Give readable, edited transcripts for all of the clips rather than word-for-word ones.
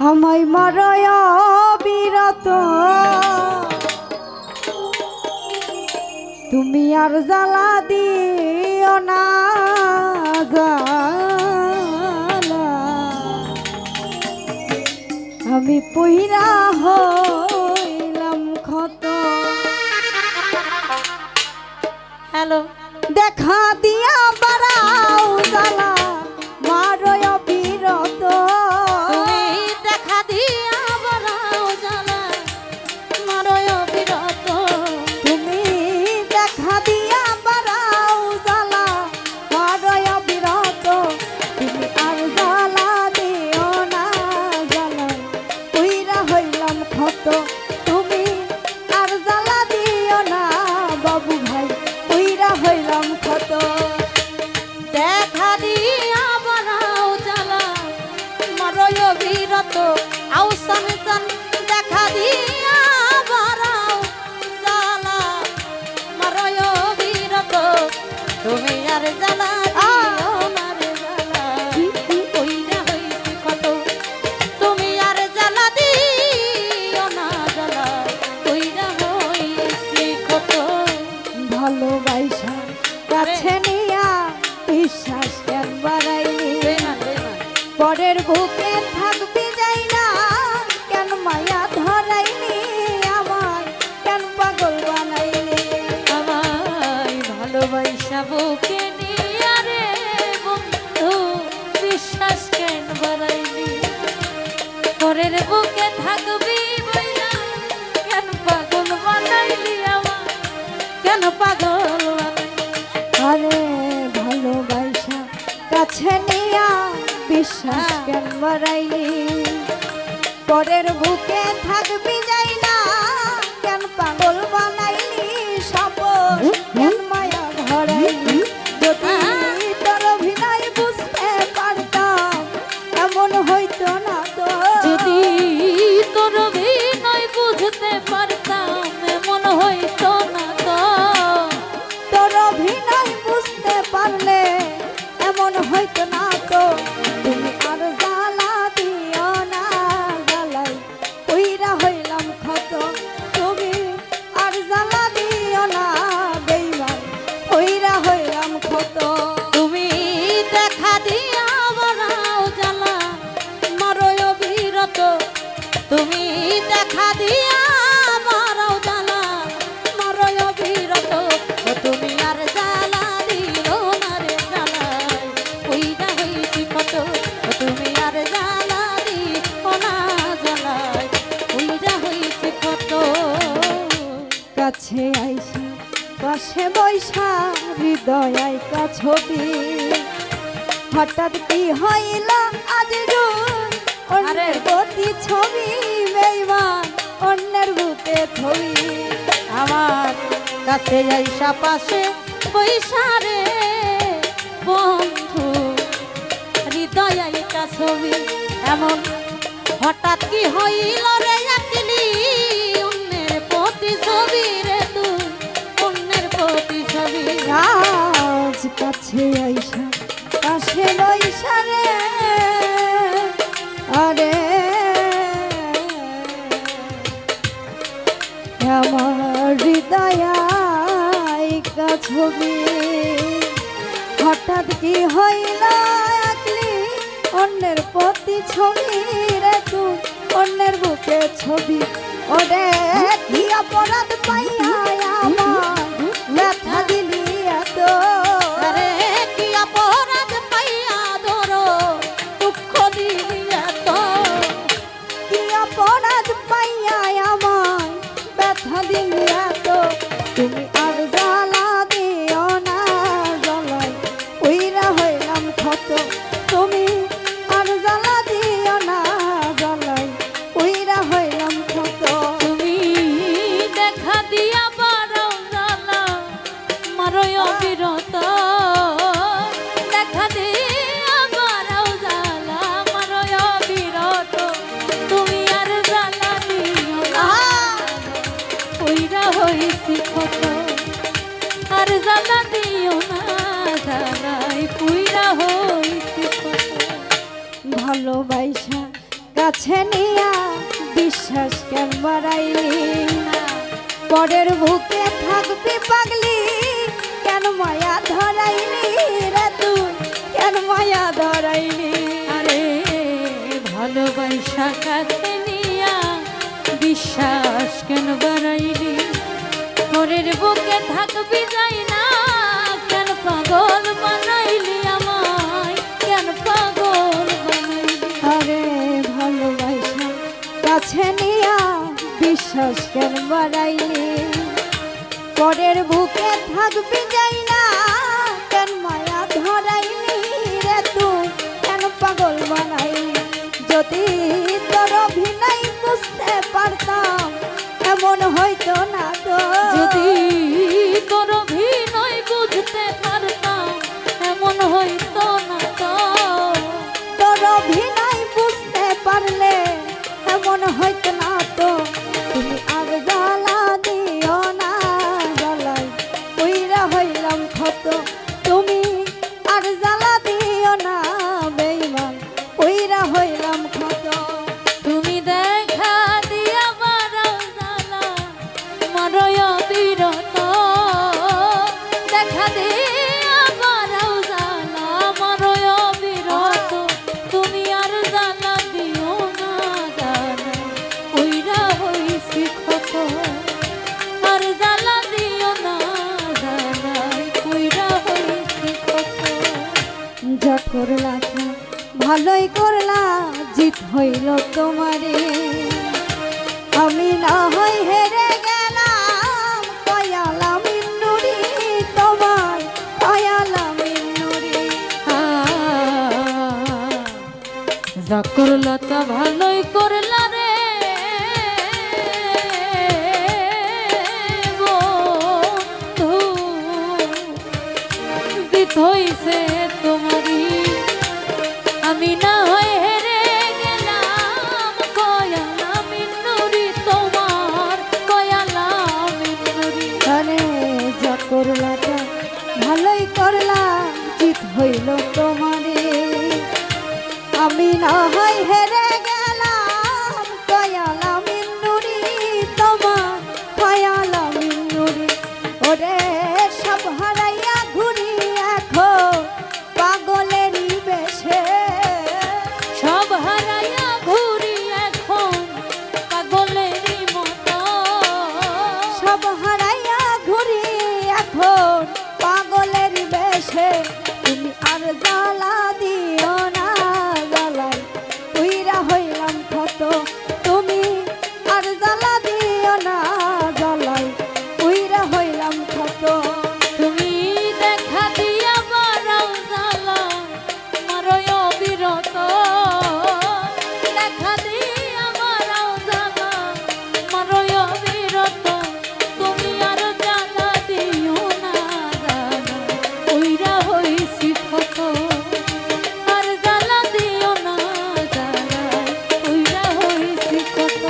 আমায় মারয় বিরত তুমি আর জ্বালা দিও না জ্বালা আমি পইরা হইলাম ক্ষত। হ্যালো, দেখা দিয়া বাড়াও জ্বালা মারয় বিরত তুমি দেখা দিয়া বাড়াও জ্বালা মারয় বিরত। তুমি দেখা দিয়া বাড়াও জ্বালা মারয় বিরত তুমি আর জ্বালা দিও না জ্বালা কইরা হইলাম ক্ষত। তুমি আর জ্বালা দিও না বাবু ভাই কইরা হইলাম ক্ষত। দেখা দিয়া বাড়াও জ্বালা মারয় বিরত। আও সামিসান দেখা দিয়া বাড়াও জ্বালা মারয় বিরত। তুমি আর জ্বালা দিও না রে জ্বালা কইরা হইছে কত। তুমি আর জ্বালা দিও না জ্বালা কইরা হইছে কত। ভালোবাসা কাছে নিয়া বিশ্বাস কেন বাড়াইনি পরের বুকে থাকবি যাই না কেন মায়া ধরাইনি আমার কেন পাগল বানাইনি। আমায় ভালোবাসা বুকে নিয়া রে বন্ধু বিশ্বাস কেন বাড়াইলি। পরের বুকে থাকবি বইলা কেন পাগল বানাইলি আমার কেন পাগল বানাইলি। আরে ভালোবাসা কাছে নিয়া বিশ্বাস কেন বাড়াইনি পরের বুকে থাকবি যাই না কেন পাগল বানাইনি সপন কেন মায়া ধরাইনি। যদি তোর অভিনয় বুঝতে পারতাম এমন হইতো না তো। যদি তোর অভিনয় বুঝতে পারতাম এমন হইতো না তো। তোর অভিনয় বুঝতে পারলে এমন হইতো না তো। তুমি আর জ্বালা দিও না জ্বালাই কইরা হইলাম ক্ষত। তুমি আর জ্বালা দিও না বেইমান কইরা হইলাম ক্ষত। তুমি দেখা দিয়া বাড়াও জ্বালা মারয় বিরত। তুমি দেখা দিয়া বাড়াও জ্বালা মারয় বিরত। তুমি আর জ্বালা দিও না রে জ্বালা কইরা হইছি কত। তুমি আর জ্বালা দিও না জ্বালা কইরা হইছি কত। কাছে আইসা পাশে বৈশা হৃদয় আইকা ছবি হঠাৎ কি হইল আজ অন্যের প্রতি ছবি বেইমান অন্যের বুকে ছবি। আমার কাছে আইসা পাশে বৈশারে বন্ধু হৃদয় আইকা ছবি এমন হঠাৎ কি হইল রে একলি অন্যের প্রতি ছবি রে তুই অন্যের প্রতি ছবি। আজ কাছে আইসা পাশে বৈশা রে আরে আমার হৃদয় আইকা ছবি হঠাৎ কি হইল একলি অন্যের প্রতি ছবি রে তুই অন্যের বুকে ছবি। ওরে কি অপরাধ পাইয়া আমার ব্যথা দিলি এত। আরে কি অপরাধ পাইয়া ধরো দুঃখ দিলি এত। কি অপরাধ পাইয়া আমায় ব্যথা দিলি এত। তুমি আর জ্বালা দিও না জ্বালাই কইরা হইলাম ক্ষত। তুমি আর জ্বালা দিও না জ্বালাই কইরা হইলাম ক্ষত। তুমি দেখা দিয়া বাড়াও জ্বালা মারয় বিরত। দেখা দিয়া বাড়াও জ্বালা মারয় বিরত। তুমি আর জ্বালা দিও না কইরা হইছি কত। আর জ্বালা দিও না জ্বালাই কইরা হইছি কত। ভালোবাসা কাছে নিয়া বিশ্বাস কেন বাড়াইলি পরের বুকে থাকবি পাগলি কেন মায়া ধরাইলি রে তুই কেন মায়া ধরাইলি আরে ভালোবাসা কাছে নিয়া বিশ্বাস কেন বাড়াইলি পরের বুকে থাকবি যাই না কেন পাগল বানাইলি আমায় কেন পাগল বানাইলি আরে ভালোবাসা কাছে নিয়া বিশ্বাস কেন বাড়াইলি পরের বুকে থাকবি যাই না কেন মায়া ধরাইলি রে তুই কেন পাগল বানাইলি যদি তোর অভিনয় বুঝতে পারতাম এমন হয়তো না তো যদি তোর অভিনয় বুঝতে পারতাম এমন হইতো না তো তোর অভিনয় বুঝতে পারলে এমন হয়তো না তো তুমি আর জ্বালা দিও না জ্বালাই কইরা হইলাম ক্ষত তুমি আর জ্বালা দিও না বেঈমান কইরা হইলাম ক্ষত তুমি দেখা দিয়া বারাও জালা মারয় বিরত দেখা দিয়া বারাও জালা মারয় বিরত তুমি আর জালা দিও না জালা কইরা হইছি ক্ষত আর জালা দিও না জালা কইরা হইছি ক্ষত যা করলা তা ভালোই করলা জিত হইল তোমারে আমি না হই হেরে গেলাম কয়ালাম নুরি তোমার কয়ালাম নুরি যা করলা তা ভালোই করলা রে বন্ধু জিত হইছে তোমারই আমি না হয় হেরে গেলাম কয়ালাম নুরি তোমার কয়ালাম নুরি আরে যা করলা তা ভালোই করলা জিত হইল তোমারে আমি না হয় হেরে গেলাম কয়ালাম নুরি তোমার কয়ালাম নুরি ওরে সব হারাইয়া ঘুরি এখন পাগলেরই বেশে সব হারাইয়া ঘুরি এখন পাগলেরই মতো সব হারাইয়া ঘুরি এখন পাগলেরই বেশে তুমি আর জ্বালা দিও না জ্বালাই তুইরা হইলাম ক্ষত তুমি আর জ্বালা দিও না জ্বালাই তুইরা হইলাম ক্ষত তুমি দেখা দিয়া বারাও জালা মারয় বিরত দেখা দিয়া বারাও জালা মারয় বিরত তুমি আর জালা দিও না জালা কইরা হইছি ক্ষত আর জালা দিও না জালা কইরা হইছি ক্ষত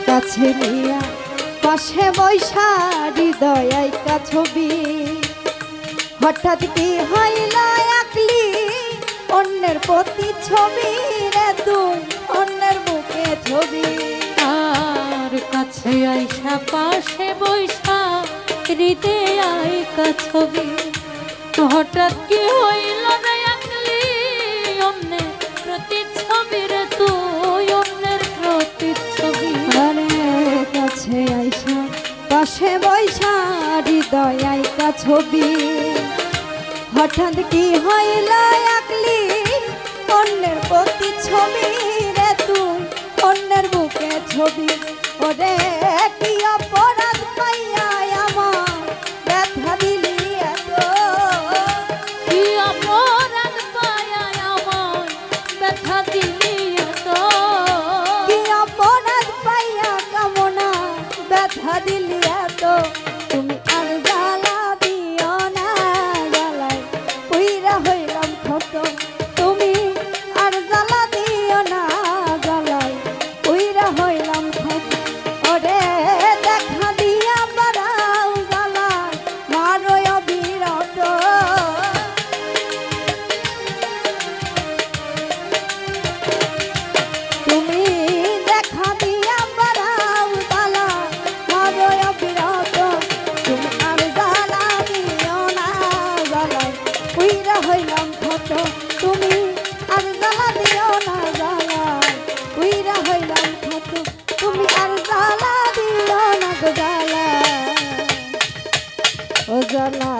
কাছে নিয়া পাশে বৈশা হৃদয় আইকা ছবি হঠাৎ কি হইল একলি অন্যের প্রতি ছবি রে তুই অন্যের বুকে ছবি আর কাছে আইসা পাশে বৈশা হৃদয়ে আইকা ছবি হঠাৎ কি হইল রে আকলি অন্যের প্রতিচ্ছবি রে তুই অন্যের প্রতিচ্ছবি আরে কাছে আইসা পাশে বৈশা হৃদয় আইকা ছবি হঠাৎ কি হইল একলি অন্যের প্রতি ছবি রে তুই অন্যের বুকে ছবি ওরে কি অপরাধ পাইয়া আমার ব্যথা দিলি এত কি অপরাধ পায়া আমার ব্যথা দিলি এত কি অপরাধ পাইয়া কামনা ব্যথা দিলি এত তুমি আর জ্বালা দিও না জ্বালাই কইরা হইলাম ক্ষত তুমি আর জ্বালা দিও না জ্বালাই কইরা হইলাম ক্ষত ওরে দেখা দিয়া বাড়াও জ্বালা মারো অবিরত হইলাম ক্ষত তুমি আর জ্বালা দিও না জ্বালা উইরা হইলাম ক্ষত তুমি আর জ্বালা দিও না গো জ্বালা ও জ্বালা